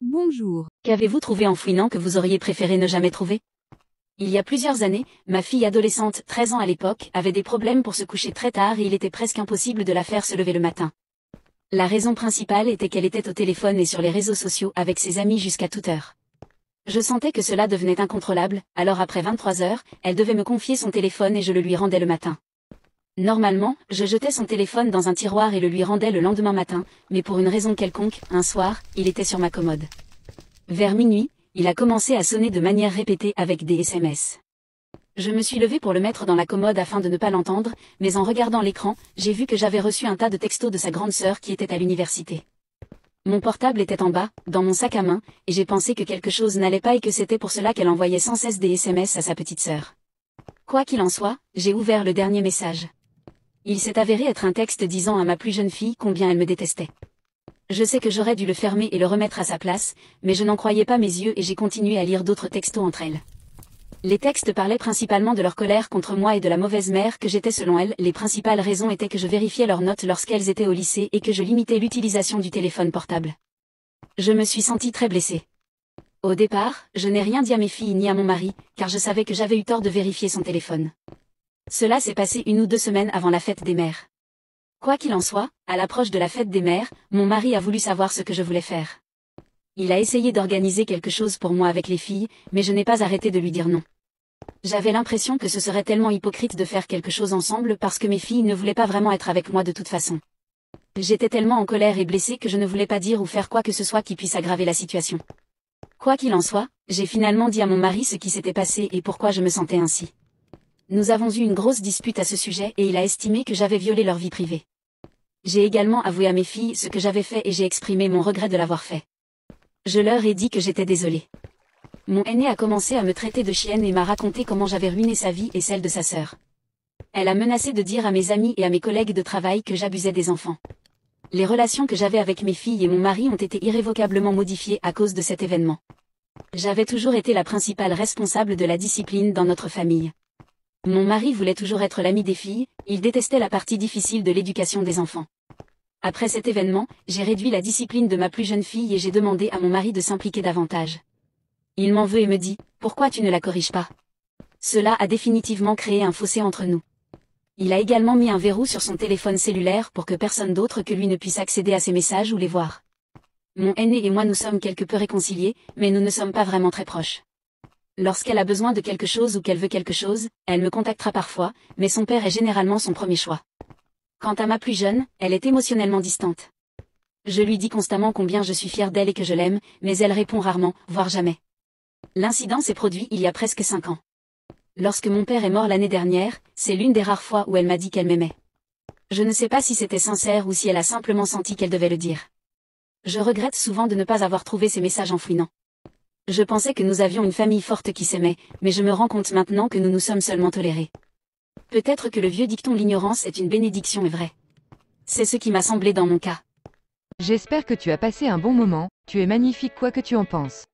Bonjour. Qu'avez-vous trouvé en fouinant que vous auriez préféré ne jamais trouver? Il y a plusieurs années, ma fille adolescente, 13 ans à l'époque, avait des problèmes pour se coucher très tard et il était presque impossible de la faire se lever le matin. La raison principale était qu'elle était au téléphone et sur les réseaux sociaux avec ses amis jusqu'à toute heure. Je sentais que cela devenait incontrôlable, alors après 23 heures, elle devait me confier son téléphone et je le lui rendais le matin. Normalement, je jetais son téléphone dans un tiroir et le lui rendais le lendemain matin, mais pour une raison quelconque, un soir, il était sur ma commode. Vers minuit, il a commencé à sonner de manière répétée avec des SMS. Je me suis levée pour le mettre dans la commode afin de ne pas l'entendre, mais en regardant l'écran, j'ai vu que j'avais reçu un tas de textos de sa grande sœur qui était à l'université. Mon portable était en bas, dans mon sac à main, et j'ai pensé que quelque chose n'allait pas et que c'était pour cela qu'elle envoyait sans cesse des SMS à sa petite sœur. Quoi qu'il en soit, j'ai ouvert le dernier message. Il s'est avéré être un texte disant à ma plus jeune fille combien elle me détestait. Je sais que j'aurais dû le fermer et le remettre à sa place, mais je n'en croyais pas mes yeux et j'ai continué à lire d'autres textos entre elles. Les textes parlaient principalement de leur colère contre moi et de la mauvaise mère que j'étais selon elles. Les principales raisons étaient que je vérifiais leurs notes lorsqu'elles étaient au lycée et que je limitais l'utilisation du téléphone portable. Je me suis sentie très blessée. Au départ, je n'ai rien dit à mes filles ni à mon mari, car je savais que j'avais eu tort de vérifier son téléphone. Cela s'est passé 1 ou 2 semaines avant la fête des mères. Quoi qu'il en soit, à l'approche de la fête des mères, mon mari a voulu savoir ce que je voulais faire. Il a essayé d'organiser quelque chose pour moi avec les filles, mais je n'ai pas arrêté de lui dire non. J'avais l'impression que ce serait tellement hypocrite de faire quelque chose ensemble parce que mes filles ne voulaient pas vraiment être avec moi de toute façon. J'étais tellement en colère et blessée que je ne voulais pas dire ou faire quoi que ce soit qui puisse aggraver la situation. Quoi qu'il en soit, j'ai finalement dit à mon mari ce qui s'était passé et pourquoi je me sentais ainsi. Nous avons eu une grosse dispute à ce sujet et il a estimé que j'avais violé leur vie privée. J'ai également avoué à mes filles ce que j'avais fait et j'ai exprimé mon regret de l'avoir fait. Je leur ai dit que j'étais désolée. Mon aînée a commencé à me traiter de chienne et m'a raconté comment j'avais ruiné sa vie et celle de sa sœur. Elle a menacé de dire à mes amis et à mes collègues de travail que j'abusais des enfants. Les relations que j'avais avec mes filles et mon mari ont été irrévocablement modifiées à cause de cet événement. J'avais toujours été la principale responsable de la discipline dans notre famille. Mon mari voulait toujours être l'ami des filles, il détestait la partie difficile de l'éducation des enfants. Après cet événement, j'ai réduit la discipline de ma plus jeune fille et j'ai demandé à mon mari de s'impliquer davantage. Il m'en veut et me dit, pourquoi tu ne la corriges pas? Cela a définitivement créé un fossé entre nous. Il a également mis un verrou sur son téléphone cellulaire pour que personne d'autre que lui ne puisse accéder à ses messages ou les voir. Mon aîné et moi nous sommes quelque peu réconciliés, mais nous ne sommes pas vraiment très proches. Lorsqu'elle a besoin de quelque chose ou qu'elle veut quelque chose, elle me contactera parfois, mais son père est généralement son premier choix. Quant à ma plus jeune, elle est émotionnellement distante. Je lui dis constamment combien je suis fière d'elle et que je l'aime, mais elle répond rarement, voire jamais. L'incident s'est produit il y a presque 5 ans. Lorsque mon père est mort l'année dernière, c'est l'une des rares fois où elle m'a dit qu'elle m'aimait. Je ne sais pas si c'était sincère ou si elle a simplement senti qu'elle devait le dire. Je regrette souvent de ne pas avoir trouvé ces messages en fouinant. Je pensais que nous avions une famille forte qui s'aimait, mais je me rends compte maintenant que nous nous sommes seulement tolérés. Peut-être que le vieux dicton l'ignorance est une bénédiction est vrai. C'est ce qui m'a semblé dans mon cas. J'espère que tu as passé un bon moment, tu es magnifique quoi que tu en penses.